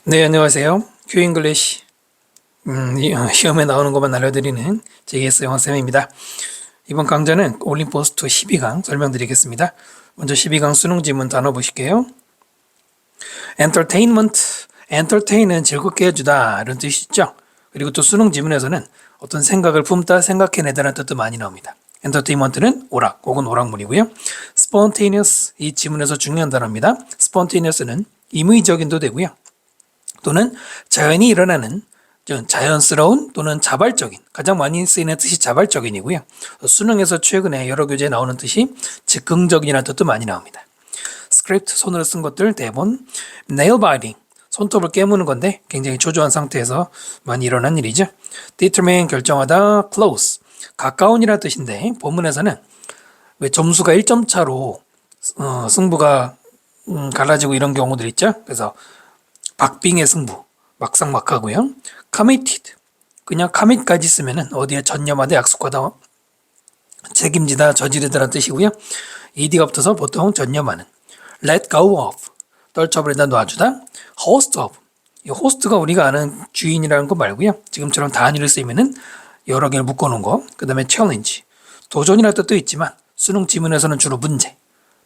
네, 안녕하세요. 큐 잉글리시 시험에 나오는 것만 알려드리는 JS 영어쌤입니다. 이번 강좌는 올림포스트 12강 설명드리겠습니다. 먼저 12강 수능 지문 단어 보실게요. entertainment, entertain은 즐겁게 해주다 이런 뜻이 있죠. 그리고 또 수능 지문에서는 어떤 생각을 품다, 생각해내다라는 뜻도 많이 나옵니다. entertainment는 오락 혹은 오락물이고요. spontaneous, 이 지문에서 중요한 단어입니다. spontaneous는 임의적인도 되고요. 또는 자연히 일어나는 자연스러운 또는 자발적인, 가장 많이 쓰이는 뜻이 자발적인이고요. 수능에서 최근에 여러 교재에 나오는 뜻이 즉흥적이라는 뜻도 많이 나옵니다. 스크립트, 손으로 쓴 것들, 대본, nail biting, 손톱을 깨무는 건데 굉장히 초조한 상태에서 많이 일어난 일이죠. determine, 결정하다, close, 가까운이라는 뜻인데 본문에서는 왜 점수가 1점 차로 승부가 갈라지고 이런 경우들 있죠. 그래서 박빙의 승부, 막상막하고요. committed, 그냥 commit까지 쓰면은 어디에 전념하다, 약속하다, 책임지다, 저지르다라는 뜻이고요. ed가 붙어서 보통 전념하는. let go of, 떨쳐버리다, 놔주다. host of, 이 host가 우리가 아는 주인이라는 거 말고요. 지금처럼 단위를 쓰면은 여러 개를 묶어놓은 거. 그 다음에 challenge, 도전이라는 뜻도 있지만 수능 지문에서는 주로 문제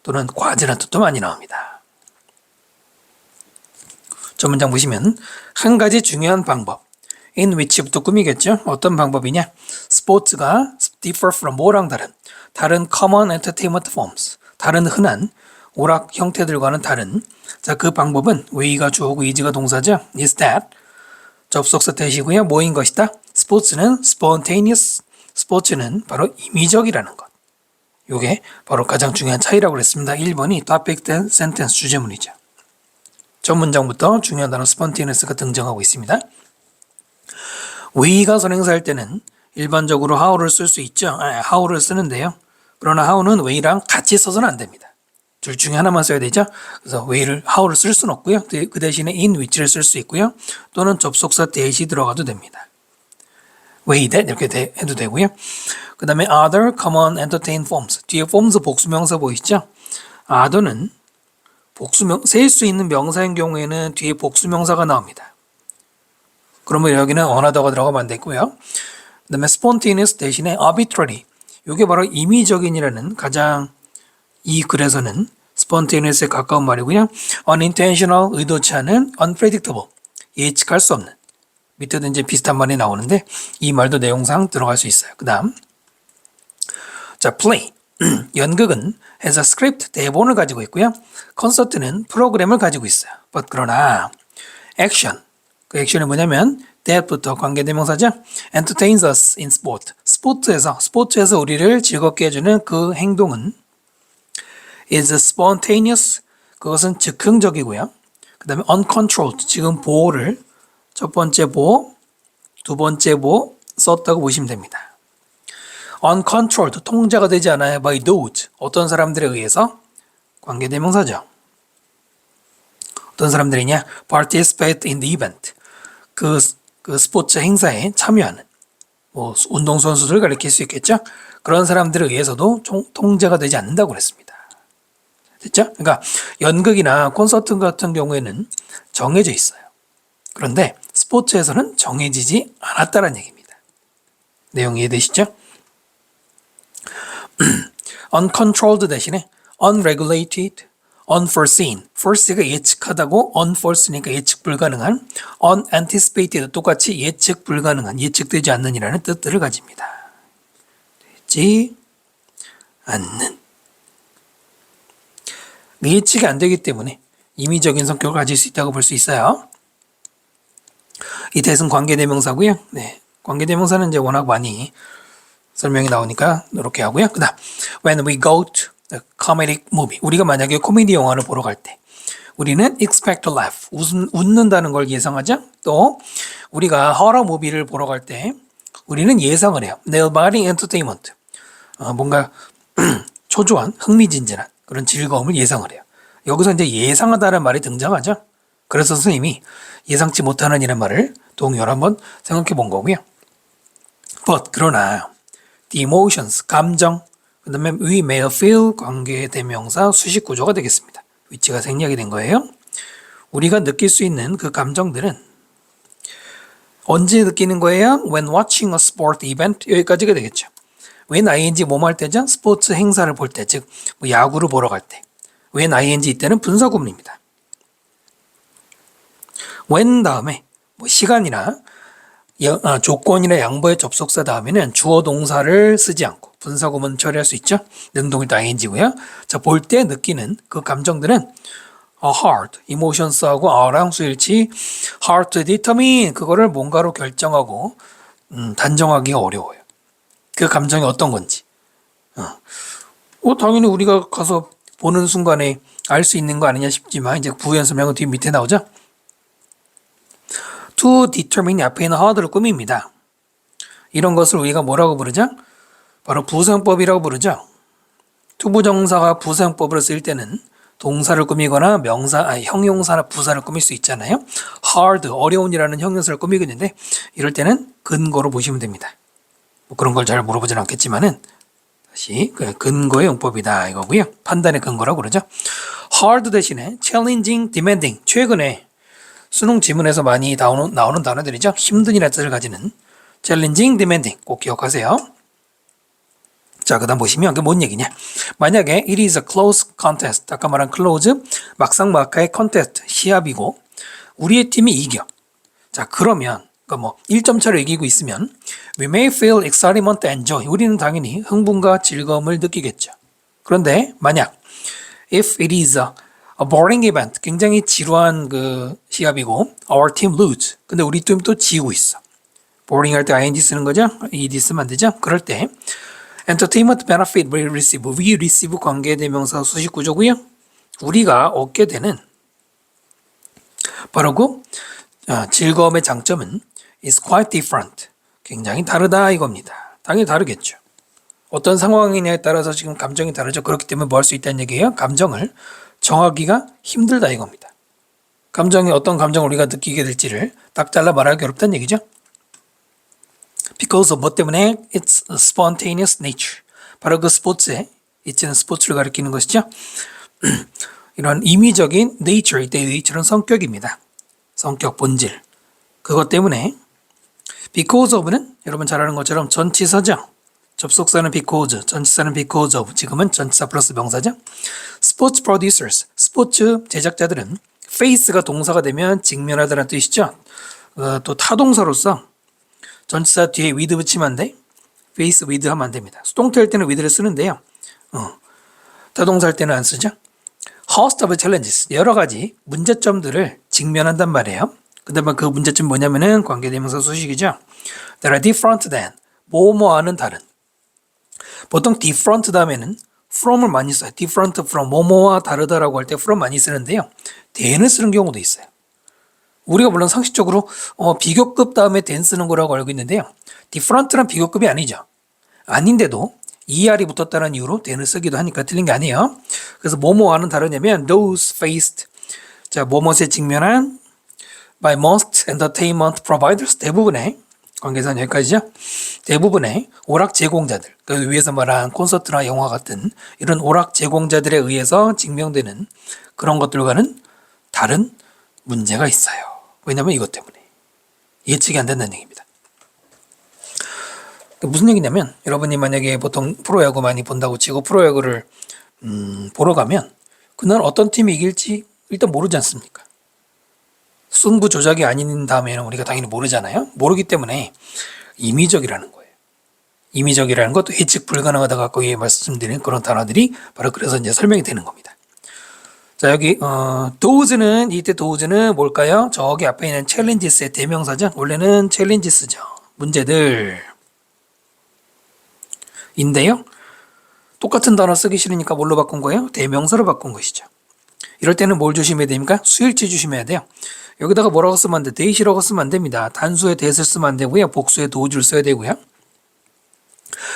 또는 과제라는 뜻도 많이 나옵니다. 저 문장 보시면 한 가지 중요한 방법, in which부터 꾸미겠죠. 어떤 방법이냐? 스포츠가 differ from 뭐랑 다른 common entertainment forms, 다른 흔한 오락 형태들과는 다른. 자, 그 방법은 way가 주어고 is가 동사죠. is that, 접속사 대시고요. 뭐인 것이다? 스포츠는 spontaneous, 스포츠는 바로 임의적이라는 것. 이게 바로 가장 중요한 차이라고 그랬습니다. 1번이 topic sentence 주제문이죠. 전 문장부터 중요한 단어 spontaneous가 등장하고 있습니다. we가 선행사할 때는 일반적으로 how를 쓸 수 있죠. how를 쓰는데요. 그러나 how는 way랑 같이 써서는 안 됩니다. 둘 중에 하나만 써야 되죠. 그래서 how를 쓸 수는 없고요. 그 대신에 in which를 쓸 수 있고요. 또는 접속사 대시 들어가도 됩니다. way that 이렇게 해도 되고요. 그 다음에 other common entertain forms, 뒤에 forms 복수명사 보이시죠? other는 셀 수 있는 명사인 경우에는 뒤에 복수명사가 나옵니다. 그러면 여기는 another가 들어가면 안 되고요. 그 다음에 spontaneous 대신에 arbitrary, 이게 바로 임의적인이라는 가장 이 글에서는 spontaneous에 가까운 말이고요. unintentional, 의도치 않은, unpredictable, 예측할 수 없는. 밑에도 이제 비슷한 말이 나오는데 이 말도 내용상 들어갈 수 있어요. 그 다음 자, play, 연극은 has a script, 대본을 가지고 있고요. 콘서트는 프로그램을 가지고 있어요. but 그러나 action, 그 액션이 뭐냐면 that부터 관계대명사죠. entertains us in sport, 스포츠에서 우리를 즐겁게 해주는 그 행동은 is spontaneous, 그것은 즉흥적이고요. 그 다음에 uncontrolled, 지금 보호를 첫 번째 보호, 두 번째 보호 썼다고 보시면 됩니다. uncontrolled, 통제가 되지 않아요. by those, 어떤 사람들에 의해서, 관계대명사죠. 어떤 사람들이냐? participate in the event, 그 스포츠 행사에 참여하는, 운동선수들을 가리킬 수 있겠죠. 그런 사람들에 의해서도 통제가 되지 않는다고 그랬습니다. 됐죠? 그러니까 연극이나 콘서트 같은 경우에는 정해져 있어요. 그런데 스포츠에서는 정해지지 않았다는 얘기입니다. 내용 이해되시죠? uncontrolled 대신에 unregulated, unforeseen, foresee가 예측하다고, unforesee니까 예측 불가능한, unanticipated 똑같이 예측 불가능한, 예측되지 않는이라는 뜻들을 가집니다. 되지 않는. 예측이 안 되기 때문에 임의적인 성격을 가질 수 있다고 볼 수 있어요. 이 대신 관계대명사고요. 네, 관계대명사는 이제 워낙 많이 설명이 나오니까 이렇게 하고요. 그다음 when we go to the comedic movie, 우리가 만약에 코미디 영화를 보러 갈 때 우리는 expect to laugh, 웃는다는 걸 예상하죠. 또 우리가 horror movie를 보러 갈 때 우리는 예상을 해요. nail biting entertainment, 뭔가 초조한 흥미진진한 그런 즐거움을 예상을 해요. 여기서 이제 예상하다는 말이 등장하죠. 그래서 선생님이 예상치 못하는 이란 말을 동의어로 한번 생각해 본 거고요. but 그러나 the emotions, 감정, 그 다음에 we may feel, 관계대명사 수식 구조가 되겠습니다. 위치가 생략이 된 거예요. 우리가 느낄 수 있는 그 감정들은 언제 느끼는 거예요? When watching a sport event 여기까지가 되겠죠. when ing 뭐뭐 할 때죠? 스포츠 행사를 볼 때, 즉 뭐 야구를 보러 갈 때. when ing 이때는 분사구문입니다. when 다음에 뭐 시간이나 조건이나 양보의 접속사 다음에는 주어 동사를 쓰지 않고 분사구문 처리할 수 있죠. 능동일도 ing고요. 자, 볼 때 느끼는 그 감정들은 heart, emotions하고 a랑 수일치 hard to determine 그거를 뭔가로 결정하고 단정하기가 어려워요. 그 감정이 어떤 건지. 당연히 우리가 가서 보는 순간에 알 수 있는 거 아니냐 싶지만 이제 부연 설명은 뒤 밑에 나오죠. to determine 앞에 있는 hard를 꾸밉니다. 이런 것을 우리가 뭐라고 부르죠? 바로 부사용법이라고 부르죠. 투부정사가 부사용법으로 쓰일 때는 동사를 꾸미거나 형용사나 부사를 꾸밀 수 있잖아요. hard, 어려운이라는 형용사를 꾸미겠는데 이럴 때는 근거로 보시면 됩니다. 뭐 그런 걸 잘 물어보진 않겠지만은 다시 근거의 용법이다 이거고요. 판단의 근거라고 그러죠. hard 대신에 challenging, demanding 최근에 수능 지문에서 많이 나오는 단어들이죠. 힘든이라는 뜻을 가지는 challenging, demanding 꼭 기억하세요. 자, 그 다음 보시면 그게 뭔 얘기냐. 만약에 it is a close contest 아까 말한 close 막상막하의 contest 시합이고 우리의 팀이 이겨. 자, 그러면 뭐 1점 차로 이기고 있으면 we may feel excitement and joy 우리는 당연히 흥분과 즐거움을 느끼겠죠. 그런데 만약 if it is a boring event 굉장히 지루한 그 시합이고 our team lose 근데 우리 팀 또 지고 있어. boring 할 때 ing 쓰는 거죠. ed 쓰면 안 되죠. 그럴 때 entertainment benefit we receive 관계대명사 수식구조고요. 우리가 얻게 되는 바로 그 즐거움의 장점은 is quite different. 굉장히 다르다 이겁니다. 당연히 다르겠죠. 어떤 상황이냐에 따라서 지금 감정이 다르죠. 그렇기 때문에 뭐 할 수 있다는 얘기예요? 감정을 정하기가 힘들다 이겁니다. 감정이 어떤 감정을 우리가 느끼게 될지를 딱 잘라 말하기 어렵다는 얘기죠. Because of 뭐 때문에 it's a spontaneous nature. 바로 그 스포츠에 it는 스포츠를 가리키는 것이죠. 이런 임의적인 nature, 이때 nature는 성격입니다. 성격, 본질. 그것 때문에 because of는 여러분 잘 아는 것처럼 전치사죠. 접속사는 because, 전치사는 because of, 지금은 전치사 플러스 명사죠. 스포츠 producers, 스포츠 제작자들은 face가 동사가 되면 직면하다는 뜻이죠. 또 타동사로서 전치사 뒤에 with 붙이면 안 돼. face with 하면 안 됩니다. 수동태 할 때는 with를 쓰는데요. 타동사 할 때는 안 쓰죠. host of challenges, 여러 가지 문제점들을 직면한단 말이에요. 근데 그 문제점 뭐냐면은 관계대명사 수식이죠. That are different than, 뭐뭐와는 다른. 보통 different 다음에는 from을 많이 써요. different from, 뭐뭐와 다르다라고 할 때 from 많이 쓰는데요. than을 쓰는 경우도 있어요. 우리가 물론 상식적으로 비교급 다음에 than 쓰는 거라고 알고 있는데요. different란 비교급이 아니죠. 아닌데도 er이 붙었다는 이유로 than을 쓰기도 하니까 틀린 게 아니에요. 그래서 뭐뭐와는 다르냐면 those faced, 자 뭐뭐에 직면한 by most entertainment providers, 대부분의 관계사는 여기까지죠. 대부분의 오락 제공자들, 그 위에서 말한 콘서트나 영화 같은 이런 오락 제공자들에 의해서 증명되는 그런 것들과는 다른 문제가 있어요. 왜냐하면 이것 때문에 예측이 안 된다는 얘기입니다. 무슨 얘기냐면 여러분이 만약에 보통 프로야구 많이 본다고 치고 프로야구를 보러 가면 그날 어떤 팀이 이길지 일단 모르지 않습니까? 승부 조작이 아닌 다음에는 우리가 당연히 모르잖아요. 모르기 때문에 임의적이라는 거예요. 임의적이라는 것도 예측 불가능하다고 아까 말씀드린 그런 단어들이 바로 그래서 이제 설명이 되는 겁니다. 자 여기 does는 이때 does는 뭘까요? 저기 앞에 있는 challenges의 대명사죠. 원래는 challenges죠. 문제들 인데요. 똑같은 단어 쓰기 싫으니까 뭘로 바꾼 거예요? 대명사로 바꾼 것이죠. 이럴 때는 뭘 조심해야 됩니까? 수일치 조심해야 돼요. 여기다가 뭐라고 쓰면 안 돼? 대시라고 쓰면 안 됩니다. 단수에 대를 쓰면 안 되고요. 복수에 도주를 써야 되고요.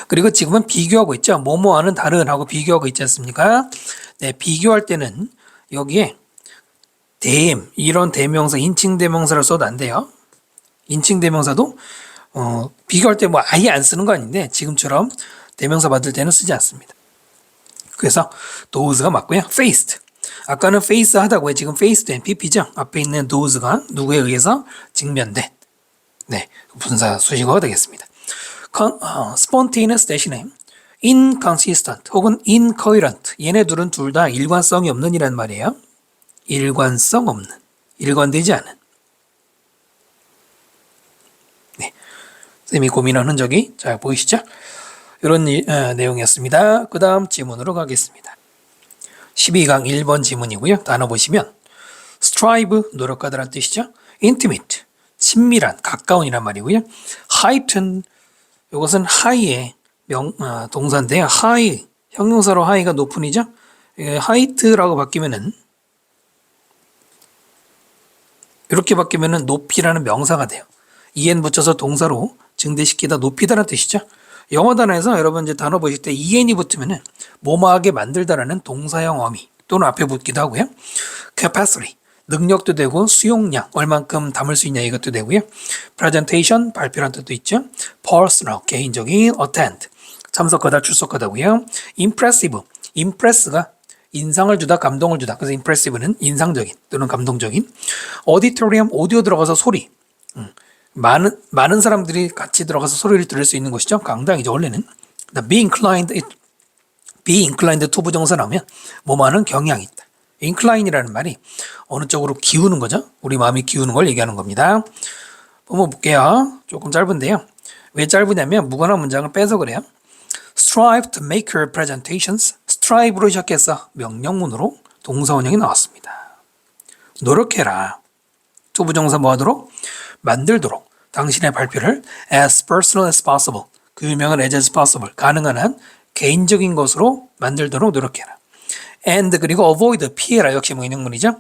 그리고 지금은 비교하고 있죠. 뭐뭐와는 다른 하고 비교하고 있지 않습니까? 네, 비교할 때는 여기에 대임, 이런 대명사, 인칭 대명사를 써도 안 돼요. 인칭 대명사도 비교할 때 뭐 아예 안 쓰는 거 아닌데 지금처럼 대명사 받을 때는 쓰지 않습니다. 그래서 does가 맞고요. faced. 아까는 face 하다고요. 지금 face 된 pp죠. 앞에 있는 those가 누구에 의해서 직면된 네, 분사 수식어가 되겠습니다. spontaneous 대신에 inconsistent 혹은 incoherent 얘네 둘은 둘 다 일관성이 없는 이란 말이에요. 일관성 없는, 일관되지 않은. 네, 쌤이 고민한 흔적이 잘 보이시죠? 이런 내용이었습니다. 그 다음 지문으로 가겠습니다. 12강 1번 지문이고요. 단어 보시면 strive, 노력하다라는 뜻이죠. intimate, 친밀한, 가까운이란 말이고요. heighten, 이것은 high의 동사인데요. high, 형용사로 high가 높은이죠. height라고 바뀌면은 이렇게 바뀌면은 높이라는 명사가 돼요. en 붙여서 동사로 증대시키다 높이다라는 뜻이죠. 영어 단어에서 여러분 이제 단어 보실 때 en이 붙으면은 뭐뭐하게 만들다라는 동사형 어미 또는 앞에 붙기도 하고요. capacity, 능력도 되고 수용량, 얼만큼 담을 수 있냐 이것도 되고요. presentation, 발표란 뜻도 있죠. personal, 개인적인, attend, 참석하다, 출석하다고요. impressive, impress가 인상을 주다, 감동을 주다. 그래서 impressive는 인상적인 또는 감동적인. auditorium, 오디오 들어가서 소리. 많은 사람들이 같이 들어가서 소리를 들을 수 있는 곳이죠. 강당이죠, 원래는. be inclined to 부정사 나오면 뭐뭐하는 경향이 있다. incline이라는 말이 어느 쪽으로 기우는 거죠. 우리 마음이 기우는 걸 얘기하는 겁니다. 한번 볼게요. 조금 짧은데요. 왜 짧으냐면 무관한 문장을 빼서 그래요. strive to make your presentations. strive로 시작해서 명령문으로 동사원형이 나왔습니다. 노력해라. to 부정사 뭐 하도록? 만들도록 당신의 발표를 as personal as possible, 그 유명한 as possible, 가능한 한 개인적인 것으로 만들도록 노력해라. and 그리고 avoid, 피해라 역시 명령문이죠.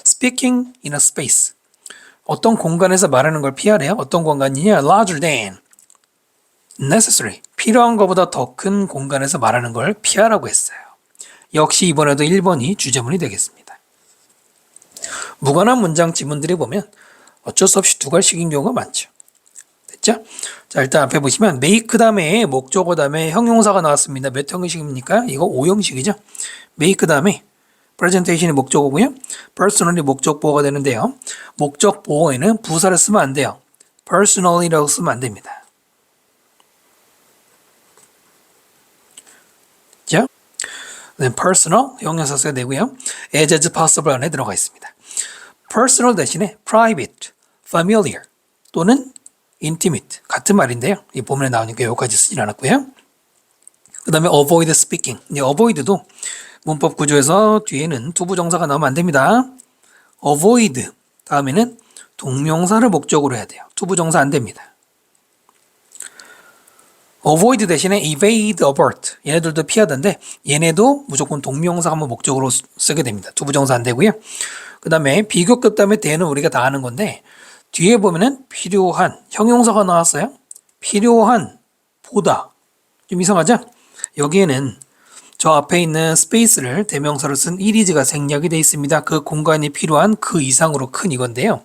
speaking in a space, 어떤 공간에서 말하는 걸 피하래요. 어떤 공간이냐? larger than necessary, 필요한 것보다 더 큰 공간에서 말하는 걸 피하라고 했어요. 역시 이번에도 1번이 주제문이 되겠습니다. 무관한 문장 지문들이 보면 어쩔 수 없이 두 갈씩인 경우가 많죠. 됐죠? 자, 일단 앞에 보시면 make 다음에 목적어 다음에 형용사가 나왔습니다. 몇 형식입니까? 이거 5형식이죠. make 다음에 presentation이 목적어고요. personally 목적보어가 되는데요. 목적보어에는 부사를 쓰면 안 돼요. personally라고 쓰면 안 됩니다. 자, personal 형용사 써야 되고요. as possible 안에 들어가 있습니다. personal 대신에 private, familiar 또는 intimate 같은 말인데요. 이 본문에 나오니까 여기까지 쓰진 않았고요. 그 다음에 avoid speaking. avoid도 문법 구조에서 뒤에는 투부정사가 나오면 안 됩니다. avoid 다음에는 동명사를 목적으로 해야 돼요. 투부정사 안 됩니다. avoid 대신에 evade, avert 얘네들도 피하던데 얘네도 무조건 동명사가 한번 목적으로 쓰게 됩니다. 투부정사 안 되고요. 그 다음에 비교급 다음에 대는 우리가 다 아는 건데 뒤에 보면은 필요한 형용사가 나왔어요. 필요한, 보다. 좀 이상하죠? 여기에는 저 앞에 있는 스페이스를 대명사로 쓴 이리즈가 생략이 되어 있습니다. 그 공간이 필요한 그 이상으로 큰 이건데요.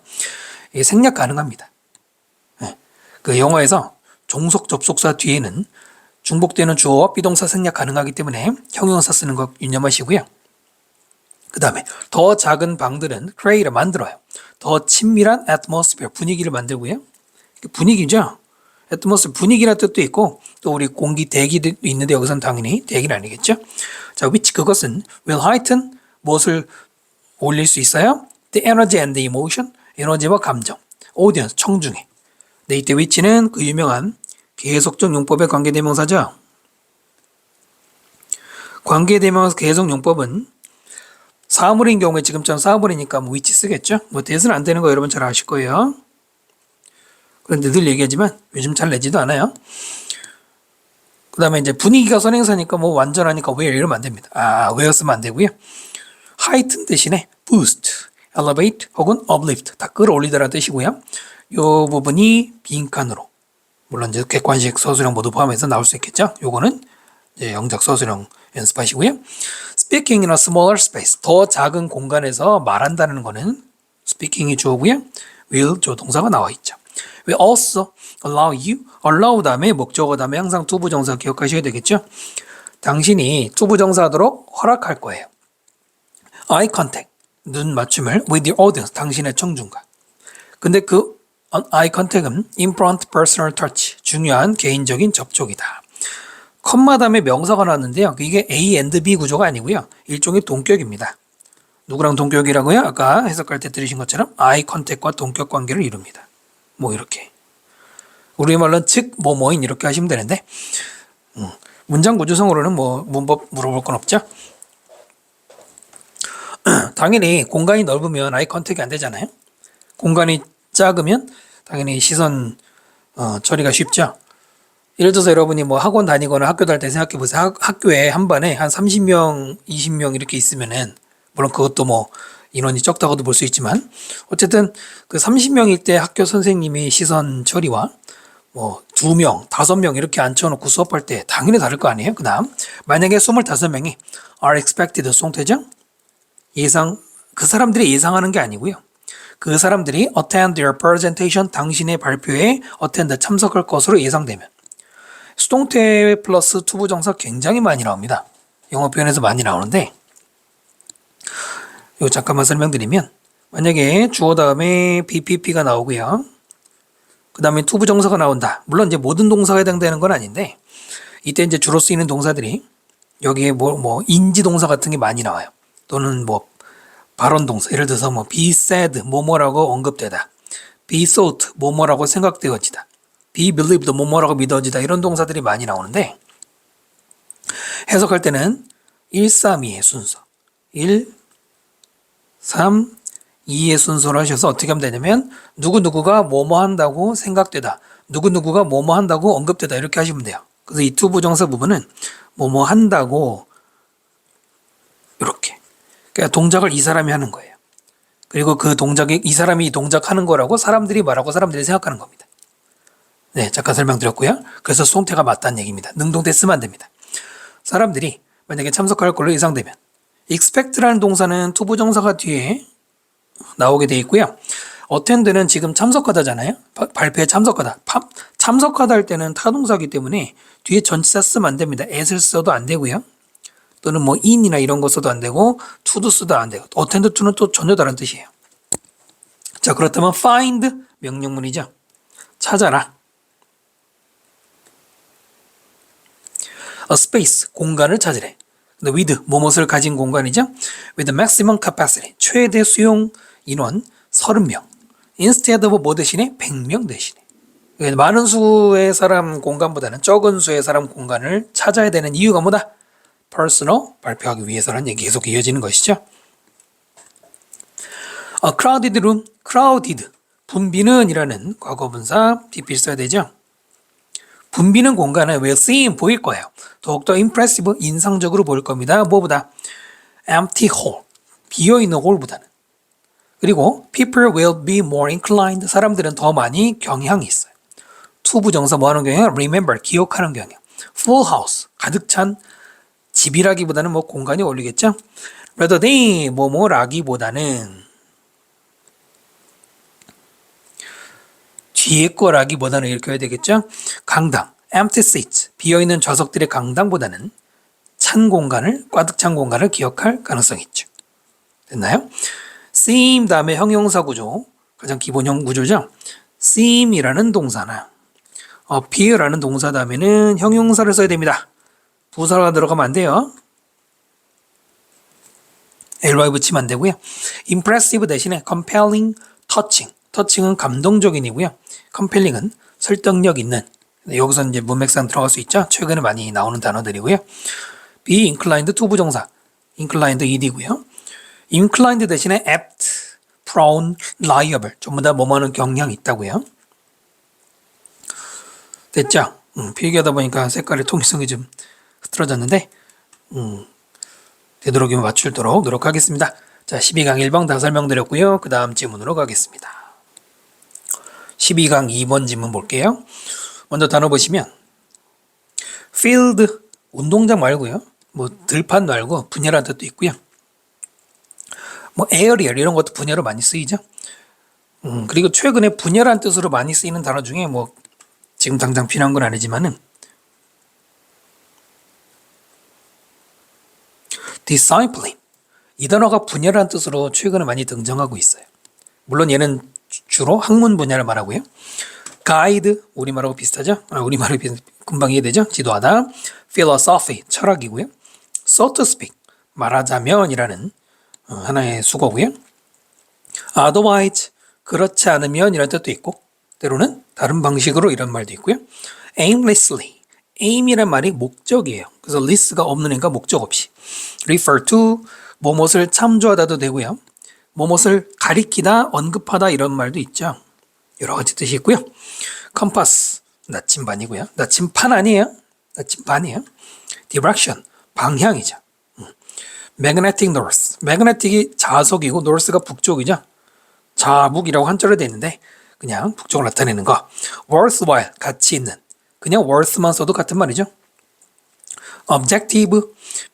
이게 생략 가능합니다. 그 영어에서 종속 접속사 뒤에는 중복되는 주어와 비동사 생략 가능하기 때문에 형용사 쓰는 거 유념하시고요. 그 다음에 더 작은 방들은 create, 만들어요. 더 친밀한 atmosphere, 분위기를 만들고요. 분위기죠. atmosphere, 분위기라는 뜻도 있고 또 우리 공기 대기도 있는데 여기서는 당연히 대기는 아니겠죠. 자, which 그것은 will heighten, 무엇을 올릴 수 있어요? The energy and the emotion, 에너지와 감정. audience, 청중에. 네, 이때 which는 그 유명한 계속적 용법의 관계대명사죠. 관계대명사 계속용법은 사물인 경우에 지금처럼 사물이니까 뭐 which 쓰겠죠. 뭐 대수는 안 되는 거 여러분 잘 아실 거예요. 그런데 늘 얘기하지만 요즘 잘 내지도 않아요. 그 다음에 이제 분위기가 선행사니까 뭐 완전하니까 where 이러면 안 됩니다. where 쓰면 안 되고요. heighten 대신에 boost, elevate 혹은 uplift 다 끌어올리다라는 뜻이고요. 이 부분이 빈칸으로 물론 이제 객관식 서술형 모두 포함해서 나올 수 있겠죠. 요거는 이제 영작 서술형 연습하시고요. Speaking in a smaller space, 더 작은 공간에서 말한다는 거는 speaking이 주어고요. will 조동사가 나와 있죠. will also allow you, allow 다음에 목적어 다음에 항상 투부정사 기억하셔야 되겠죠. 당신이 투부정사 하도록 허락할 거예요. eye contact, 눈 맞춤을 with your audience, 당신의 청중과. 근데 그 eye contact은 important personal touch, 중요한 개인적인 접촉이다. 컴마 다음에 명사가 나왔는데요. 이게 A and B 구조가 아니고요. 일종의 동격입니다. 누구랑 동격이라고요? 아까 해석할 때 들으신 것처럼 eye contact과 동격 관계를 이룹니다. 뭐 이렇게. 우리말로는 즉 뭐뭐인 이렇게 하시면 되는데 문장 구조성으로는 뭐 문법 물어볼 건 없죠. 당연히 공간이 넓으면 아이 컨택이 안 되잖아요. 공간이 작으면 당연히 시선 처리가 쉽죠. 예를 들어서 여러분이 뭐 학원 다니거나 학교 다닐 때 생각해 보세요. 학교에 한 반에 한 30명, 20명 이렇게 있으면은 물론 그것도 뭐 인원이 적다고도 볼 수 있지만 어쨌든 그 30명일 때 학교 선생님이 시선 처리와 뭐 2명, 5명 이렇게 앉혀놓고 수업할 때 당연히 다를 거 아니에요. 그 다음 만약에 25명이 are expected 송태정 예상 그 사람들이 예상하는 게 아니고요. 그 사람들이 attend their presentation 당신의 발표에 attend 참석할 것으로 예상되면 수동태 플러스 투부정사 굉장히 많이 나옵니다. 영어 표현에서 많이 나오는데 이거 잠깐만 설명드리면 만약에 주어 다음에 BPP가 나오고요. 그 다음에 투부정사가 나온다. 물론 이제 모든 동사가 해당되는 건 아닌데 이때 이제 주로 쓰이는 동사들이 여기에 뭐 인지동사 같은 게 많이 나와요. 또는 뭐 발언동사 예를 들어서 뭐 be said 뭐뭐라고 언급되다. be thought 뭐뭐라고 생각되어지다. be believed 뭐뭐라고 믿어지다. 이런 동사들이 많이 나오는데 해석할 때는 1, 3, 2의 순서 1, 3, 2의 순서로 하셔서 어떻게 하면 되냐면 누구누구가 뭐뭐 한다고 생각되다. 누구누구가 뭐뭐 한다고 언급되다. 이렇게 하시면 돼요. 그래서 이 투부정사 부분은 뭐뭐 한다고 이렇게 그러니까 동작을 이 사람이 하는 거예요. 그리고 그 동작이 이 사람이 동작하는 거라고 사람들이 말하고 사람들이 생각하는 겁니다. 네, 잠깐 설명드렸고요. 그래서 수동태가 맞다는 얘기입니다. 능동태 쓰면 안 됩니다. 사람들이 만약에 참석할 걸로 예상되면 expect라는 동사는 투부정사가 뒤에 나오게 돼 있고요. attend는 지금 참석하다잖아요. 발표에 참석하다. 참석하다 할 때는 타동사이기 때문에 뒤에 전치사 쓰면 안 됩니다. at을 써도 안 되고요. 또는 뭐 in이나 이런 거 써도 안 되고 to도 써도 안 되고 attend to는 또 전혀 다른 뜻이에요. 자, 그렇다면 find 명령문이죠. 찾아라. a space 공간을 찾으래. with 뭐뭇을 가진 공간이죠. with maximum capacity 최대 수용 인원 30명. instead of 뭐 대신에 100명 대신에. 많은 수의 사람 공간보다는 적은 수의 사람 공간을 찾아야 되는 이유가 뭐다? personal 발표하기 위해서라는 얘기 계속 이어지는 것이죠. A crowded room, crowded 붐비는 이라는 과거분사 PP 써야 되죠. 붐비는 공간은 will seem 보일 거예요. 더욱더 impressive 인상적으로 보일 겁니다. 뭐보다 empty hall 비어있는 홀보다는. 그리고 people will be more inclined 사람들은 더 많이 경향이 있어요. 투부정사 뭐 하는 경향? remember 기억하는 경향. full house 가득 찬 집이라기보다는 뭐 공간이 어울리겠죠. rather than 뭐뭐라기보다는 뒤에 거라기보다는 이렇게 해야 되겠죠. 강당 empty seats 비어있는 좌석들의 강당보다는 찬 공간을 꽉 찬 공간을 기억할 가능성이 있죠. 됐나요? seem 다음에 형용사 구조 가장 기본형 구조죠. seem이라는 동사나 appear라는 동사 다음에는 형용사를 써야 됩니다. 부사가 들어가면 안 돼요. ly 붙이면 안 되고요. impressive 대신에 compelling, touching. touching은 감동적인이고요. compelling은 설득력 있는. 여기서 이제 문맥상 들어갈 수 있죠. 최근에 많이 나오는 단어들이고요. be inclined 투부정사. inclined ed고요. inclined 대신에 apt, prone, liable. 전부 다 뭐뭐하는 경향이 있다고요. 됐죠? 필기하다 보니까 색깔의 통일성이 좀 흐트러졌는데 되도록이면 맞추도록 노력하겠습니다. 자, 12강 1번 다 설명드렸고요. 그 다음 지문으로 가겠습니다. 12강 2번 지문 볼게요. 먼저 단어 보시면 field 운동장 말고요. 뭐 들판 말고 분야라는 뜻도 있고요. 뭐 aerial 이런 것도 분야로 많이 쓰이죠. 그리고 최근에 분야라는 뜻으로 많이 쓰이는 단어 중에 뭐 지금 당장 필요한 건 아니지만은 discipline 이 단어가 분야라는 뜻으로 최근에 많이 등장하고 있어요. 물론 얘는 주로 학문 분야를 말하고요. 가이드, 우리말하고 비슷하죠? 우리말이 금방 이해되죠? 지도하다. philosophy, 철학이고요. so to speak, 말하자면이라는 하나의 수거고요. otherwise, 그렇지 않으면 이런 뜻도 있고 때로는 다른 방식으로 이런 말도 있고요. aimlessly, aim이란 말이 목적이에요. 그래서 list가 없으니까 목적 없이. refer to, 뭐뭇을 참조하다도 되고요. 뭐뭇을 가리키다, 언급하다 이런 말도 있죠. 여러 가지 뜻이 있고요. compass, 나침반이고요. 나침판 아니에요. 나침반이에요. direction, 방향이죠. magnetic north, magnetic이 자석이고 north가 북쪽이죠. 자북이라고 한자로 되어 있는데 그냥 북쪽을 나타내는 거. worthwhile, 가치 있는. 그냥 worth만 써도 같은 말이죠. objective,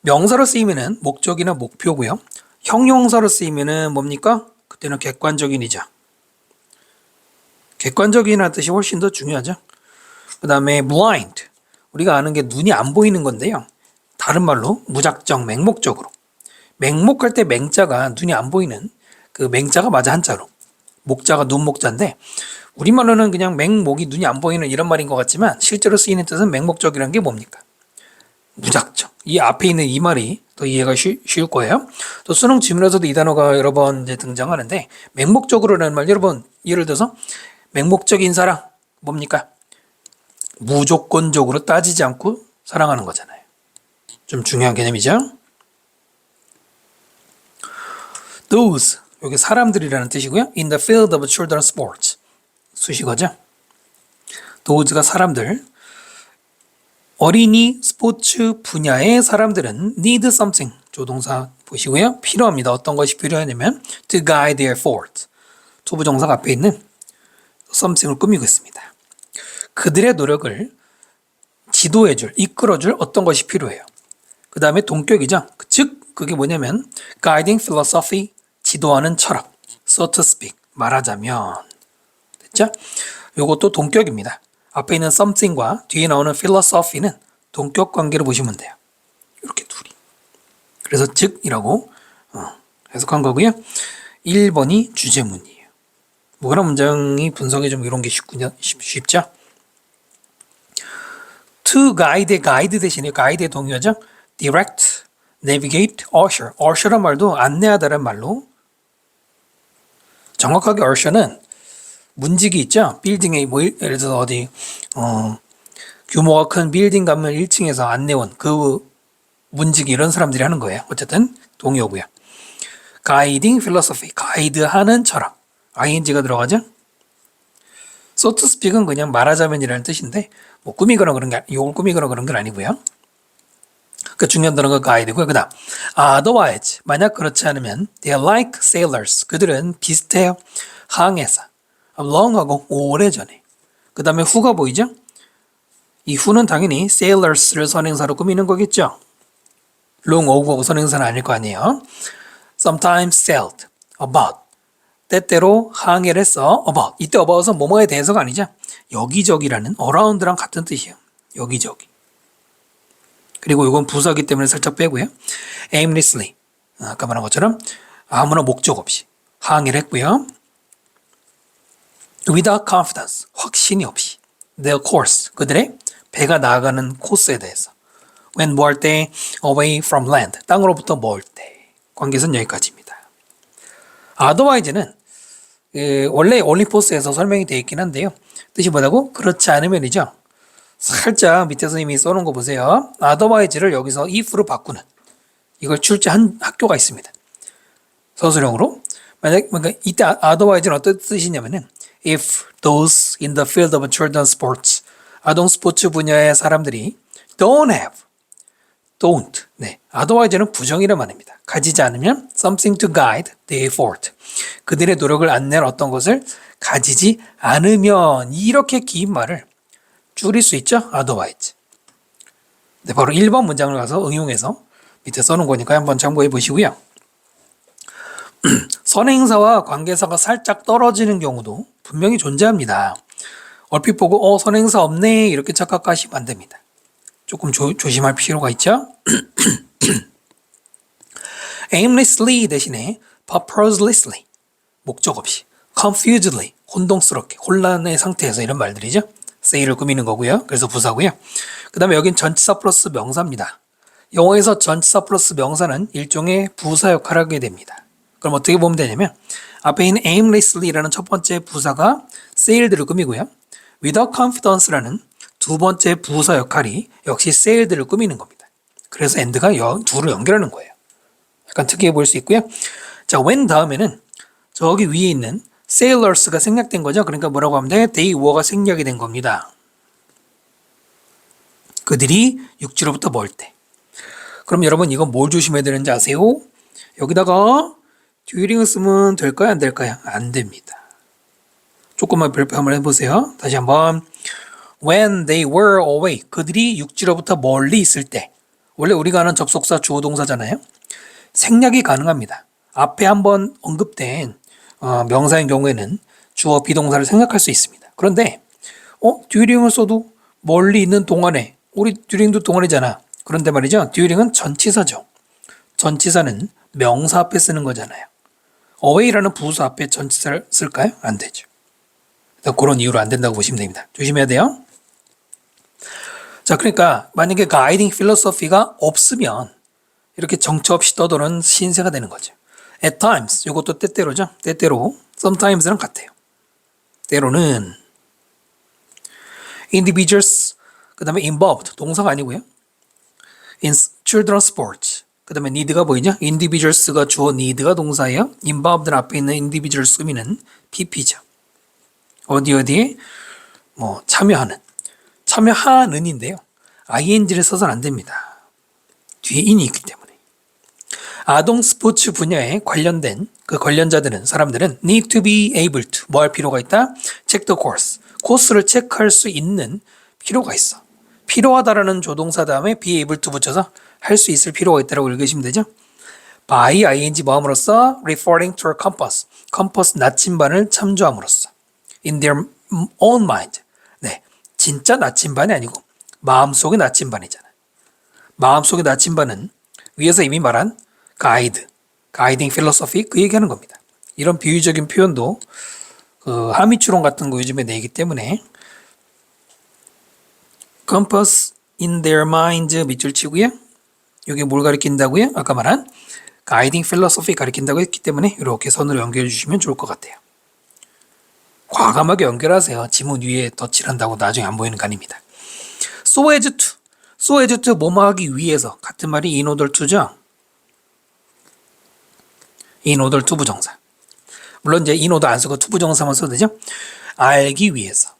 명사로 쓰이면은 목적이나 목표고요. 형용사로 쓰이면은 뭡니까? 그때는 객관적인이죠. 객관적이라는 뜻이 훨씬 더 중요하죠. 그 다음에 blind, 우리가 아는 게 눈이 안 보이는 건데요. 다른 말로 무작정, 맹목적으로. 맹목할 때 맹자가 눈이 안 보이는 그 맹자가 맞아 한자로. 목자가 눈목자인데 우리말로는 그냥 맹목이 눈이 안 보이는 이런 말인 것 같지만 실제로 쓰이는 뜻은 맹목적이라는 게 뭡니까? 무작정. 이 앞에 있는 이 말이 더 이해가 쉬울 거예요. 또 수능 지문에서도 이 단어가 여러 번 이제 등장하는데 맹목적으로라는 말, 여러분 예를 들어서 맹목적인 사랑 뭡니까? 무조건적으로 따지지 않고 사랑하는 거잖아요. 좀 중요한 개념이죠. Those, 여기 사람들이라는 뜻이고요. In the field of children's sports, 수식어죠. Those가 사람들. 어린이 스포츠 분야의 사람들은 need something, 조동사 보시고요. 필요합니다. 어떤 것이 필요하냐면 to guide their effort, 투부정사가 앞에 있는 something을 꾸미고 있습니다. 그들의 노력을 지도해줄, 이끌어줄 어떤 것이 필요해요. 그 다음에 동격이죠. 즉 그게 뭐냐면 guiding philosophy, 지도하는 철학, so to speak, 말하자면. 됐죠? 요것도 동격입니다. 앞에 있는 something과 뒤에 나오는 philosophy는 동격 관계로 보시면 돼요. 이렇게 둘이. 그래서 즉이라고 해석한 거고요. 1번이 주제문이에요. 뭐가 문장이 분석이 좀 이런 게 쉽죠? To guide, guide 대신에 guide의 동의어죠. direct, navigate, usher. usher란 말도 안내하다란 말로 정확하게 usher는 문직이 있죠. 빌딩에 뭐 예를 들어서 어디 규모가 큰 빌딩 가면 1층에서 안내원 그 문직이 이런 사람들이 하는 거예요. 어쨌든 동의어고요. guiding philosophy, 가이드하는 철학. ing가 들어가죠. so to speak은 그냥 말하자면이라는 뜻인데 뭐 꾸미거나 그런 게 이걸 꾸미거나 그런 건 아니고요. 그 중요한 단어가 가이드고요. 그다음 otherwise, 만약 그렇지 않으면 they are like sailors, 그들은 비슷해요. 항해사. long하고 오래전에. 그 다음에 who가 보이죠? 이 who는 당연히 sailors를 선행사로 꾸미는 거겠죠. long over 선행사는 아닐 거 아니에요. sometimes sailed, about. 때때로 항해를 했어, about. 이때 about은 뭐뭐에 대해서가 아니죠. 여기저기라는 around랑 같은 뜻이에요. 여기저기. 그리고 이건 부사기 때문에 살짝 빼고요. aimlessly, 아까 말한 것처럼 아무나 목적 없이 항해를 했고요. without confidence, 확신이 없이. their course, 그들의 배가 나아가는 코스에 대해서. when 뭐 할 때, away from land, 땅으로부터 멀 때. 관계선 여기까지입니다. otherwise는 원래 올리포스에서 설명이 되어 있긴 한데요. 뜻이 뭐라고? 그렇지 않으면이죠. 살짝 밑에서 이미 써놓은 거 보세요. otherwise를 여기서 if로 바꾸는, 이걸 출제한 학교가 있습니다. 서술형으로. 그러니까 이때 otherwise는 어떤 뜻이냐면은 if those in the field of children's sports, 아동 스포츠 분야의 사람들이 don't, 네, otherwise는 부정이란 말입니다. 가지지 않으면 something to guide their effort, 그들의 노력을 안내할 어떤 것을 가지지 않으면, 이렇게 긴 말을 줄일 수 있죠. otherwise. 네, 바로 1번 문장을 가서 응용해서 밑에 써놓은 거니까 한번 참고해 보시고요. 선행사와 관계사가 살짝 떨어지는 경우도 분명히 존재합니다. 얼핏 보고 선행사 없네 이렇게 착각하시면 안 됩니다. 조금 조심할 필요가 있죠. aimlessly 대신에 purposelessly 목적 없이 confusedly 혼동스럽게 혼란의 상태에서 이런 말들이죠. say를 꾸미는 거고요. 그래서 부사고요. 그 다음에 여긴 전치사 플러스 명사입니다. 영어에서 전치사 플러스 명사는 일종의 부사 역할을 하게 됩니다. 그럼 어떻게 보면 되냐면 앞에 있는 aimlessly라는 첫 번째 부사가 say들을 꾸미고요. without confidence라는 두 번째 부사 역할이 역시 say들을 꾸미는 겁니다. 그래서 and가 둘을 연결하는 거예요. 약간 특이해 보일 수 있고요. 자, when 다음에는 저기 위에 있는 sailors가 생략된 거죠. 그러니까 뭐라고 하면 돼? they were가 생략이 된 겁니다. 그들이 육지로부터 멀 때. 그럼 여러분 이건 뭘 조심해야 되는지 아세요? 여기다가 during을 쓰면 될까요? 안 될까요? 안 됩니다. 조금만 별표 한번 해보세요. 다시 한번. when they were away. 그들이 육지로부터 멀리 있을 때. 원래 우리가 아는 접속사 주어 동사잖아요. 생략이 가능합니다. 앞에 한번 언급된 명사인 경우에는 주어 비동사를 생략할 수 있습니다. 그런데 during을 써도 멀리 있는 동안에 우리 during도 동안이잖아. 그런데 말이죠. during은 전치사죠. 전치사는 명사 앞에 쓰는 거잖아요. away라는 부사 앞에 전치사를 쓸까요? 안 되죠. 그런 이유로 안 된다고 보시면 됩니다. 조심해야 돼요. 자, 그러니까 만약에 guiding philosophy가 없으면 이렇게 정처 없이 떠도는 신세가 되는 거죠. at times, 이것도 때때로죠. 때때로, sometimes랑 같아요. 때로는 individuals, 그 다음에 involved, 동사가 아니고요. in children's sports, 그 다음에 need가 보이죠? individuals가 주어, need가 동사예요. involved는 앞에 있는 individuals 의미는 pp죠. 어디에 참여하는인데요. ing를 써서는 안 됩니다. 뒤에 in이 있기 때문에. 아동 스포츠 분야에 관련된 그 관련자들은 사람들은 need to be able to 뭐 할 필요가 있다? check the course. 코스를 체크할 수 있는 필요가 있어. 필요하다라는 조동사 다음에 be able to 붙여서 할 수 있을 필요가 있다라고 읽으시면 되죠. by ing 뭐함으로써 referring to a compass. 컴퍼스 나침반을 참조함으로써 in their own mind. 네, 진짜 나침반이 아니고 마음속의 나침반이잖아. 마음속의 나침반은 위에서 이미 말한 가이드, 가이딩 필로소피 그 얘기하는 겁니다. 이런 비유적인 표현도 하미추론 같은 거 요즘에 내기 때문에 compass in their mind 밑줄 치고요. 이게 뭘 가리킨다고요? 아까 말한 가이딩 필로소피 가리킨다고 했기 때문에 이렇게 선으로 연결해 주시면 좋을 것 같아요. 과감하게 연결하세요. 지문 위에 덧칠한다고 나중에 안 보이는 거 아닙니다. so as to, so as to 뭐뭐 하기 위해서 같은 말이 in order to죠. in order to 부정사. 물론 이제 in order 안 쓰고 to 부정사만 써도 되죠. 알기 위해서.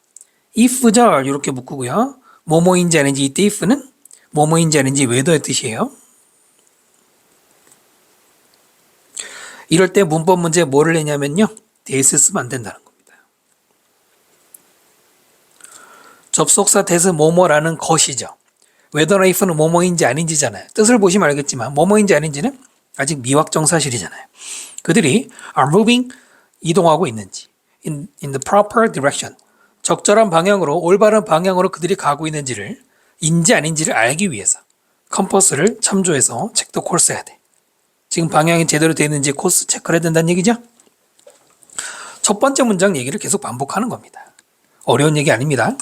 if죠. 이렇게 묶고요. 뭐뭐인지 아닌지 이때 if는 뭐뭐인지 아닌지 whether의 뜻이에요. 이럴 때 문법 문제 뭐를 내냐면요. this 쓰면 안 된다는 겁니다. 접속사 that 뭐뭐라는 것이죠. whether나 if는 뭐뭐인지 아닌지잖아요. 뜻을 보시면 알겠지만 뭐뭐인지 아닌지는 아직 미확정 사실이잖아요. 그들이 are moving, 이동하고 있는지 in the proper direction, 적절한 방향으로, 올바른 방향으로 그들이 가고 있는지를 인지 아닌지를 알기 위해서 컴퍼스를 참조해서 체크도 코스 해야 돼. 지금 방향이 제대로 되어 있는지 코스 체크를 해야 된다는 얘기죠. 첫 번째 문장 얘기를 계속 반복하는 겁니다. 어려운 얘기 아닙니다.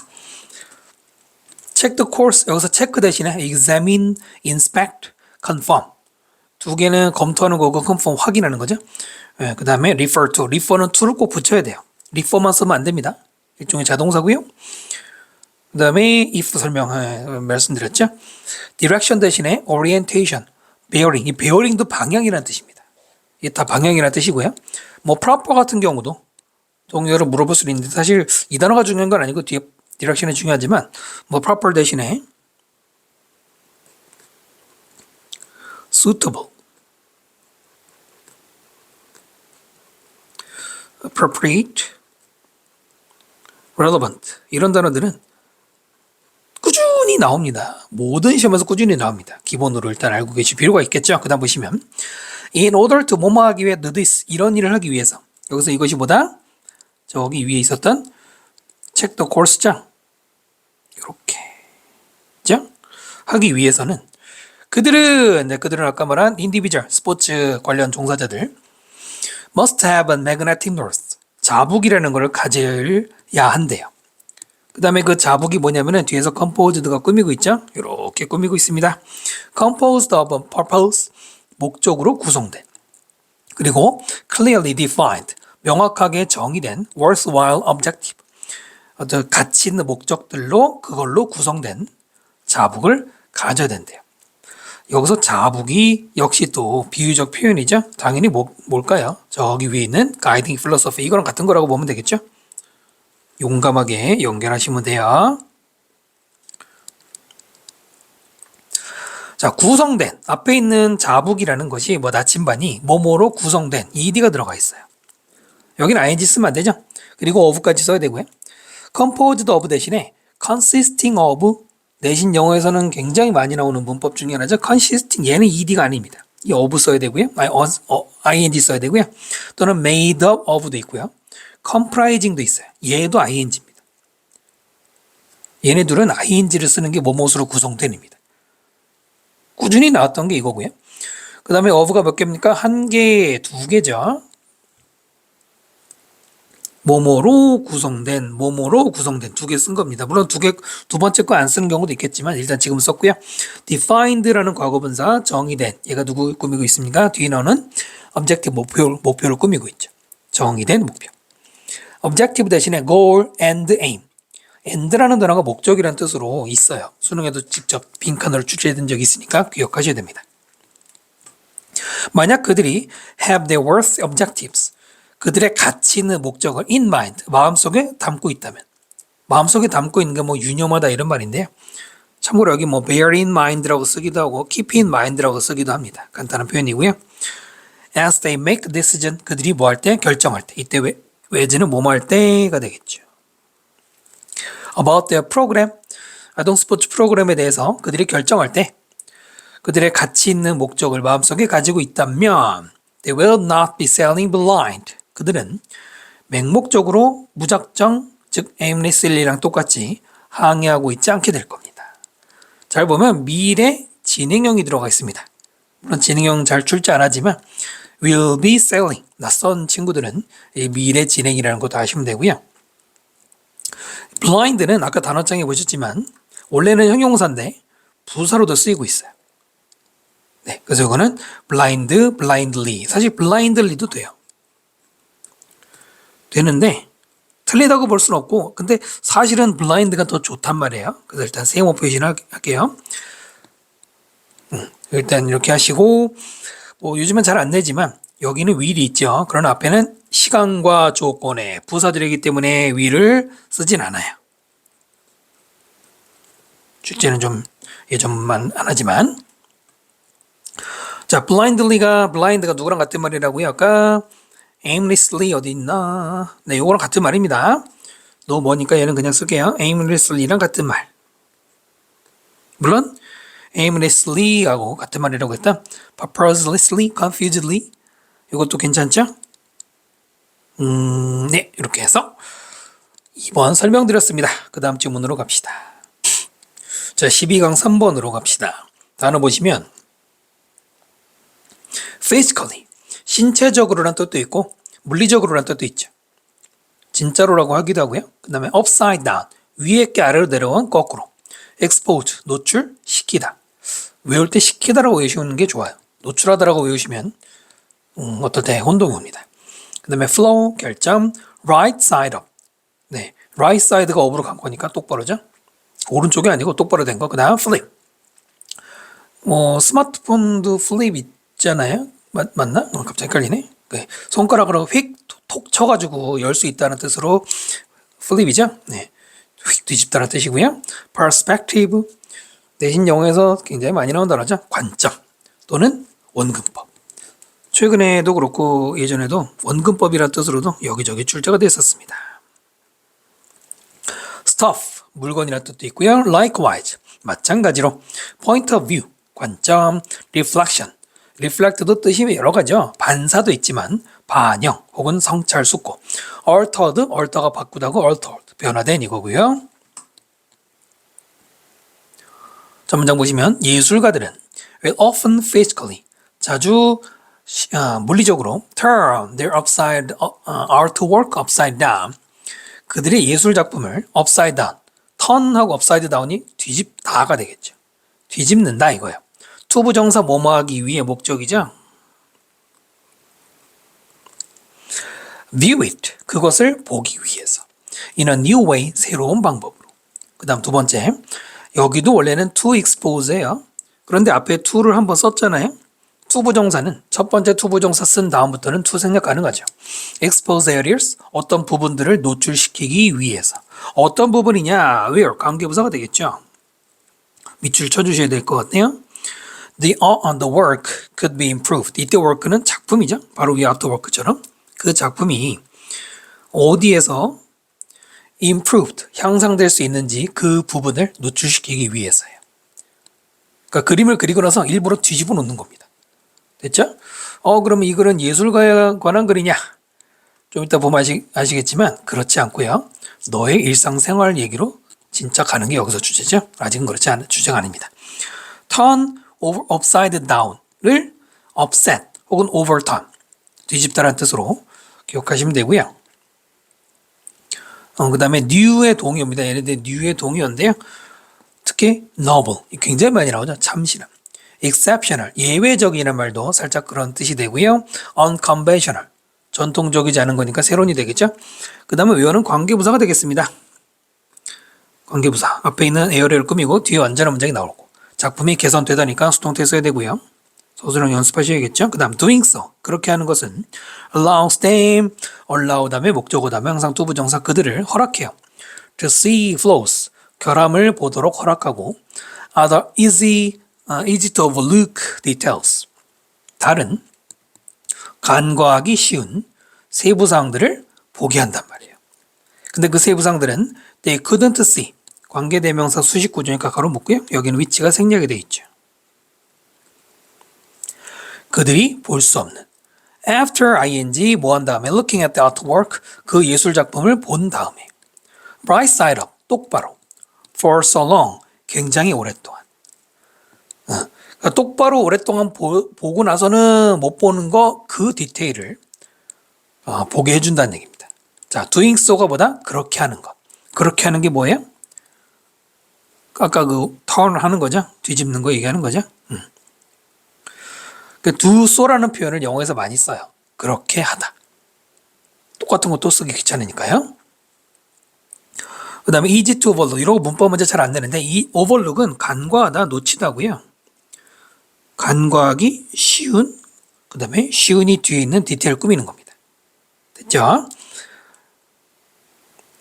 check the course, 여기서 체크 대신에 examine, inspect, confirm 두 개는 검토하는 거고 confirm 확인하는 거죠. 네, 그 다음에 refer to, refer는 to를 꼭 붙여야 돼요. refer만 쓰면 안 됩니다. 일종의 자동사고요. 그 다음에 if 설명 말씀드렸죠. direction 대신에 orientation, bearing, 이 bearing도 방향이라는 뜻입니다. 이게 다 방향이라는 뜻이고요. 뭐 proper 같은 경우도 동의어로 물어볼 수 있는데 사실 이 단어가 중요한 건 아니고 뒤에 direction이 중요하지만 뭐 proper 대신에 suitable, appropriate, relevant 이런 단어들은 꾸준히 나옵니다. 모든 시험에서 꾸준히 나옵니다. 기본으로 일단 알고 계실 필요가 있겠죠. 그 다음 보시면 in order to 뭐뭐 하기 위해 do this 이런 일을 하기 위해서 여기서 이것이 뭐다? 저기 위에 있었던 check the course장 이렇게 그죠? 하기 위해서는 그들은 아까 말한 individual, 스포츠 관련 종사자들 must have a magnetic north. 자북이라는 걸 가져야 한대요. 그 다음에 그 자북이 뭐냐면은 뒤에서 composed가 꾸미고 있죠? 이렇게 꾸미고 있습니다. composed of a purpose, 목적으로 구성된. 그리고 clearly defined, 명확하게 정의된 worthwhile objective, 어떤 가치 있는 목적들로 그걸로 구성된 자북을 가져야 된대요. 여기서 자북이 역시 또 비유적 표현이죠. 당연히 뭘까요? 저기 위에 있는 guiding philosophy, 이거랑 같은 거라고 보면 되겠죠? 용감하게 연결하시면 돼요. 자, 구성된, 앞에 있는 자북이라는 것이 나침반이 뭐뭐로 구성된, ed가 들어가 있어요. 여기는 ing 쓰면 안 되죠? 그리고 of까지 써야 되고요. composed of 대신에 consisting of, 대신 영어에서는 굉장히 많이 나오는 문법 중에 하나죠. consisting, 얘는 ed가 아닙니다. 이 of 써야 되고요. ing 써야 되고요. 또는 made up of도 있고요. comprising도 있어요. 얘도 ing입니다. 얘네들은 ing를 쓰는 게 뭐뭐로 구성된입니다. 꾸준히 나왔던 게 이거고요. 그 다음에 of가 몇 개입니까? 한 개, 두 개죠. 뭐뭐로 구성된 두 개 쓴 겁니다. 물론 두 번째 거 안 쓰는 경우도 있겠지만 일단 지금 썼고요. defined라는 과거분사, 정의된, 얘가 누구 꾸미고 있습니까? 뒤에 나오는 objective, 목표를 꾸미고 있죠. 정의된 목표. objective 대신에 goal and aim. and라는 단어가 목적이라는 뜻으로 있어요. 수능에도 직접 빈칸으로 출제된 적이 있으니까 기억하셔야 됩니다. 만약 그들이 have their worth objectives, 그들의 가치 있는 목적을 in mind, 마음속에 담고 있다면, 마음속에 담고 있는 게 유념하다 이런 말인데요. 참고로 여기 bear in mind라고 쓰기도 하고 keep in mind라고 쓰기도 합니다. 간단한 표현이고요. as they make the decision, 그들이 뭐 할 때? 결정할 때. 이때 where는 뭐뭐 할 때가 되겠죠. about their program, 아동 스포츠 프로그램에 대해서 그들이 결정할 때 그들의 가치 있는 목적을 마음속에 가지고 있다면 they will not be selling blind. 그들은 맹목적으로 무작정, 즉 aimlessly랑 똑같이 항의하고 있지 않게 될 겁니다. 잘 보면 미래 진행형이 들어가 있습니다. 물론 진행형 잘 출제 안 하지만 will be selling, 낯선 친구들은 미래 진행이라는 것도 아시면 되고요. blind는 아까 단어장에 보셨지만 원래는 형용사인데 부사로도 쓰이고 있어요. 네, 그래서 이거는 blind, blindly. 사실 blindly도 돼요. 되는데 틀리다고 볼 수는 없고, 근데 사실은 blind가 더 좋단 말이에요. 그래서 일단 세모 표시를 할게요. 일단 이렇게 하시고, 요즘은 잘 안 내지만 여기는 will이 있죠. 그러나 앞에는 시간과 조건의 부사들이기 때문에 will을 쓰진 않아요. 출제는 좀 예전만 안 하지만. 자, blind가 누구랑 같은 말이라고요? 아까 aimlessly 어디 있나? 네, 요거랑 같은 말입니다. 너무 머니까 얘는 그냥 쓸게요. aimlessly랑 같은 말. 물론 aimlessly하고 같은 말이라고 했다. purposelessly, confusedly, 이것도 괜찮죠? 네, 이렇게 해서 2번 설명드렸습니다. 그 다음 질문으로 갑시다. 자, 12강 3번으로 갑시다. 단어 보시면 physically, 신체적으로란 뜻도 있고 물리적으로란 뜻도 있죠. 진짜로라고 하기도 하고요. 그 다음에 upside down, 위에 게 아래로 내려온 거꾸로. expose, 노출시키다. 외울 때 시키다라고 외우시는 게 좋아요. 노출하다라고 외우시면 어떨 때 혼동이 옵니다. 그 다음에 flow, 결점, right side up. 네, right side가 up으로 간 거니까 똑바로죠. 오른쪽이 아니고 똑바로 된 거. 그 다음 flip. 스마트폰도 flip 있잖아요. 맞나? 갑자기 헷갈리네. 네, 손가락으로 휙 쳐가지고 열 수 있다는 뜻으로 flip이죠. 네, 휙 뒤집다는 뜻이고요. perspective, 내신 영어에서 굉장히 많이 나온 단어죠. 관점 또는 원근법. 최근에도 그렇고 예전에도 원근법이라는 뜻으로도 여기저기 출제가 됐었습니다. stuff, 물건이라는 뜻도 있고요. likewise, 마찬가지로 point of view, 관점, reflection, reflect도 뜻이 여러 가지죠. 반사도 있지만 반영 혹은 성찰, 숙고. alter가 바꾸다고 altered, 변화된 이거고요. 자, 문장 보시면 예술가들은 will often physically, 자주 물리적으로 turn their artwork upside down. 그들의 예술 작품을 upside down, 턴하고 upside down이 뒤집다가 되겠죠. 뒤집는다 이거예요. to 부정사 뭐뭐하기 위해 목적이죠. view it, 그것을 보기 위해서. in a new way, 새로운 방법으로. 그 다음 두 번째, 여기도 원래는 to expose예요. 그런데 앞에 to를 한번 썼잖아요. to 부정사는 첫 번째 to 부정사 쓴 다음부터는 to 생략 가능하죠. expose areas, 어떤 부분들을 노출시키기 위해서. 어떤 부분이냐, where, 관계부사가 되겠죠. 밑줄 쳐주셔야 될 것 같네요. The work could be improved. 이때 work는 작품이죠. 바로 위에 after work처럼. 그 작품이 어디에서 improved, 향상될 수 있는지 그 부분을 노출시키기 위해서예요. 그러니까 그림을 그리고 나서 일부러 뒤집어 놓는 겁니다. 됐죠? 그러면 이 글은 예술가에 관한 글이냐? 좀 이따 보면 아시겠지만 그렇지 않고요. 너의 일상생활 얘기로 진짜 가는 게 여기서 주제죠. 아직은 그렇지 않은 주제가 아닙니다. turn upside down을 upset 혹은 overturn, 뒤집다라는 뜻으로 기억하시면 되고요. 그 다음에 new의 동의어입니다. 얘네들 new의 동의어인데요. 특히 noble, 굉장히 많이 나오죠. 참신함. exceptional, 예외적이라는 말도 살짝 그런 뜻이 되고요. unconventional, 전통적이지 않은 거니까 새로운이 되겠죠. 그 다음에 외어는 관계부사가 되겠습니다. 관계부사, 앞에 있는 에어리어를 꾸미고 뒤에 완전한 문장이 나오고, 작품이 개선되다니까 수동태 써야 되고요. 서술형 연습하셔야겠죠. 그 다음 doing so, 그렇게 하는 것은 allows them, allow 다음에 목적어 다음에 항상 또 부정사 그들을 허락해요. to see flows, 결함을 보도록 허락하고, other easy to overlook details, 다른 간과하기 쉬운 세부사항들을 보게 한단 말이에요. 근데 그 세부사항들은 they couldn't see, 관계대명사 수식구조니까 가로 묶고요. 여기는 위치가 생략이 되어 있죠. 그들이 볼 수 없는. after ing 뭐 한 다음에 looking at the artwork, 그 예술 작품을 본 다음에 right side up, 똑바로 for so long, 굉장히 오랫동안. 그러니까 똑바로 오랫동안 보고 나서는 못 보는 거 그 디테일을 보게 해준다는 얘기입니다. 자, doing so가 보다 그렇게 하는 거. 그렇게 하는 게 뭐예요? 아까 그 turn 하는 거죠? 뒤집는 거 얘기하는 거죠? 그 do so라는 표현을 영어에서 많이 써요. 그렇게 하다. 똑같은 것도 쓰기 귀찮으니까요. 그 다음에 easy to overlook, 이러고 문법 문제 잘 안 되는데 이 overlook은 간과하다, 놓치다고요. 간과하기 쉬운, 그 다음에 쉬운이 뒤에 있는 디테일을 꾸미는 겁니다. 됐죠?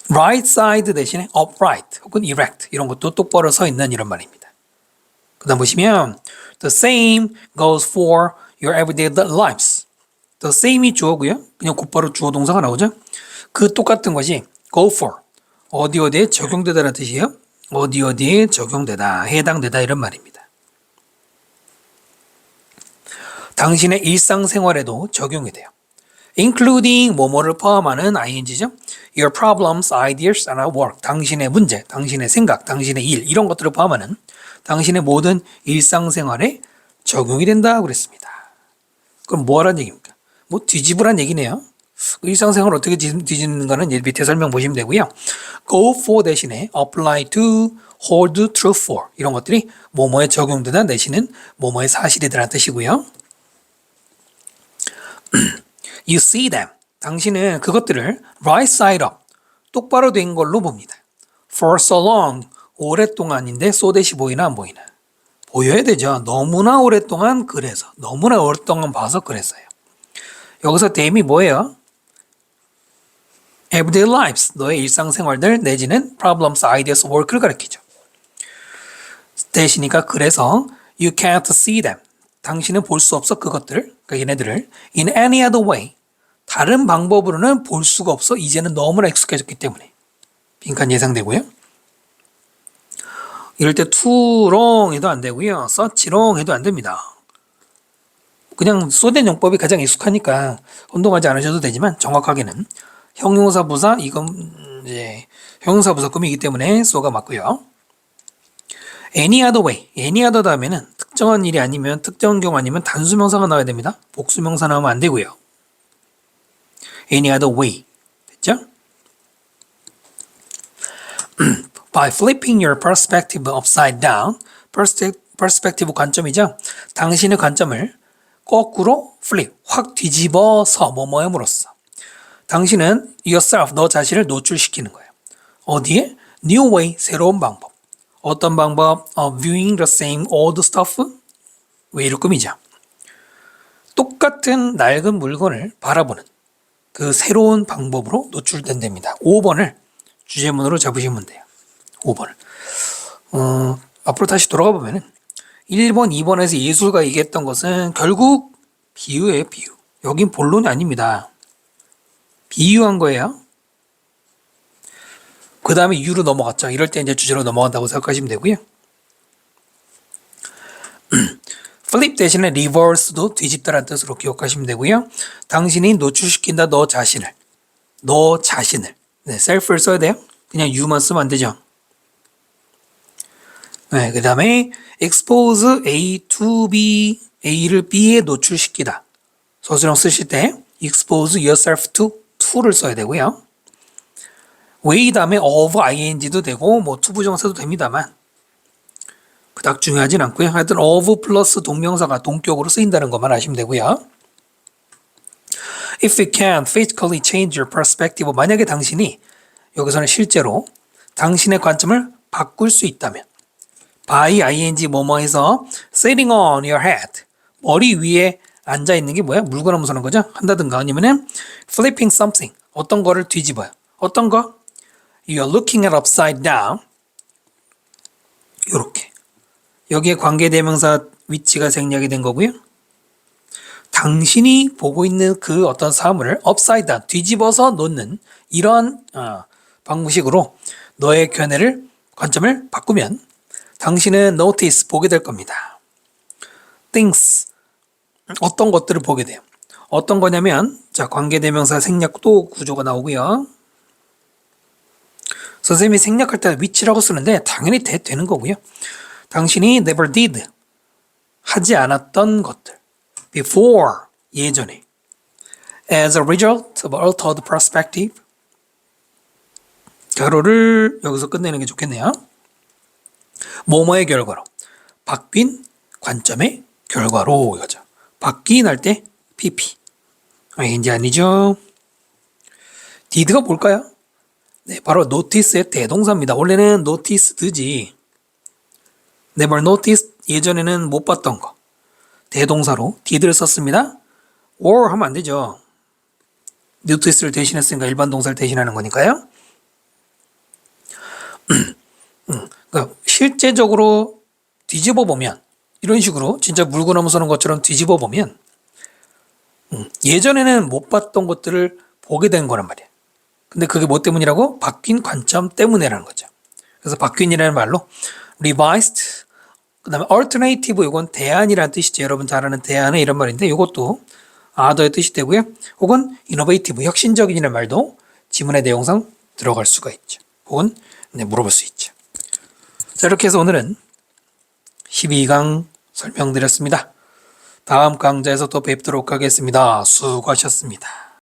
right side 대신에 upright 혹은 erect, 이런 것도 똑바로 서 있는 이런 말입니다. 그 다음 보시면 the same goes for your everyday lives. the same이 주어고요. 그냥 곧바로 주어 동사가 나오죠. 그 똑같은 것이 go for, 어디에 적용되다라는 뜻이에요. 어디에 적용되다, 해당되다 이런 말입니다. 당신의 일상생활에도 적용이 돼요. including 뭐뭐를 포함하는 ing죠. your problems, ideas, and work. 당신의 문제, 당신의 생각, 당신의 일, 이런 것들을 포함하는 당신의 모든 일상생활에 적용이 된다 그랬습니다. 그럼 뭐하란 얘기입니까? 뭐 뒤집으란 얘기네요. 일상생활을 어떻게 뒤집는가는 밑에 설명 보시면 되고요. go for 대신에 apply to, hold true for, 이런 것들이 뭐뭐에 적용되다 내지는 뭐뭐의 사실이라는 뜻이고요. You see them. 당신은 그것들을 right side up, 똑바로 된 걸로 봅니다. For so long, 오랫동안인데 so 대시 보이나 안 보이나? 보여야 되죠. 너무나 오랫동안 그래서, 너무나 오랫동안 봐서 그랬어요. 여기서 them이 뭐예요? everyday lives, 너의 일상생활들 내지는 problems, ideas, work를 가리키죠. 대시니까 그래서 you can't see them. 당신은 볼 수 없어 그것들을, 그러니까 얘네들을 in any other way, 다른 방법으로는 볼 수가 없어. 이제는 너무나 익숙해졌기 때문에. 빈칸 예상되고요. 이럴 때 too long 해도 안 되고요. such long 해도 안 됩니다. 그냥 쏘된 용법이 가장 익숙하니까 혼동하지 않으셔도 되지만 정확하게는 형용사 부사, 이건 이제 형용사 부사 꾸미기 때문에 so가 맞고요. any other way, any other 다음에는 특정한 일이 아니면 특정한 경우 아니면 단수명사가 나와야 됩니다. 복수명사 나오면 안 되고요. Any other way. 됐죠? By flipping your perspective upside down. perspective 관점이죠. 당신의 관점을 거꾸로 flip, 확 뒤집어서 뭐뭐에 물었어. 당신은 yourself, 너 자신을 노출시키는 거예요. 어디에? New way, 새로운 방법. 어떤 방법? Viewing the same old stuff? 왜이를 꾸미죠. 똑같은 낡은 물건을 바라보는 그 새로운 방법으로 노출된답니다. 5번을 주제문으로 잡으시면 돼요. 5번을. 앞으로 다시 돌아가 보면은 1번, 2번에서 예술가 얘기했던 것은 결국 비유예요, 비유. 여긴 본론이 아닙니다. 비유한 거예요. 그 다음에 이유로 넘어갔죠. 이럴 때 이제 주제로 넘어간다고 생각하시면 되고요. flip 대신에 reverse도 뒤집다라는 뜻으로 기억하시면 되고요. 당신이 노출시킨다 너 자신을. 네, self를 써야 돼요. 그냥 you만 쓰면 안 되죠. 네, 그 다음에 expose A to B, A를 B에 노출시키다. 서술형 쓰실 때 expose yourself to를 써야 되고요. way 다음에 of ing도 되고 뭐 to 부정사도 됩니다만 그닥 중요하진 않고요. 하여튼 of 플러스 동명사가 동격으로 쓰인다는 것만 아시면 되고요. If you can physically change your perspective, 만약에 당신이 여기서는 실제로 당신의 관점을 바꿀 수 있다면 by ing 뭐뭐해서 sitting on your head, 머리 위에 앉아 있는 게 뭐야? 물건 하면서는 거죠? 한다든가 아니면은 flipping something, 어떤 거를 뒤집어요. 어떤 거? You're looking at upside down. 요렇게. 여기에 관계대명사 위치가 생략이 된 거고요. 당신이 보고 있는 그 어떤 사물을 upside down, 뒤집어서 놓는 이러한 방식으로 너의 견해를, 관점을 바꾸면 당신은 notice, 보게 될 겁니다. things, 어떤 것들을 보게 돼요. 어떤 거냐면 자, 관계대명사 생략 또 구조가 나오고요. 선생님이 생략할 때 which라고 쓰는데 당연히 되는 거고요. 당신이 never did, 하지 않았던 것들. before, 예전에. as a result of altered perspective. 결호를 여기서 끝내는 게 좋겠네요. 뭐뭐의 결과로. 바뀐 관점의 결과로 이거죠. 바뀐 할 때 pp. ing 아니죠. did가 뭘까요? 네, 바로 notice의 대동사입니다. 원래는 noticed지. never noticed, 예전에는 못 봤던 거. 대동사로 did를 썼습니다. or 하면 안 되죠. notice를 대신했으니까 일반 동사를 대신하는 거니까요. 그러니까 실제적으로 뒤집어 보면 이런 식으로 진짜 물건 하면서 는 것처럼 뒤집어 보면 예전에는 못 봤던 것들을 보게 된 거란 말이야. 근데 그게 뭐 때문이라고? 바뀐 관점 때문에라는 거죠. 그래서 바뀐이라는 말로 revised, 그 다음에 alternative, 이건 대안이라는 뜻이죠. 여러분 잘 아는 대안은 이런 말인데 이것도 other의 뜻이 되고요. 혹은 innovative, 혁신적인이라는 말도 지문의 내용상 들어갈 수가 있죠. 혹은 물어볼 수 있죠. 자, 이렇게 해서 오늘은 12강 설명드렸습니다. 다음 강좌에서 또 뵙도록 하겠습니다. 수고하셨습니다.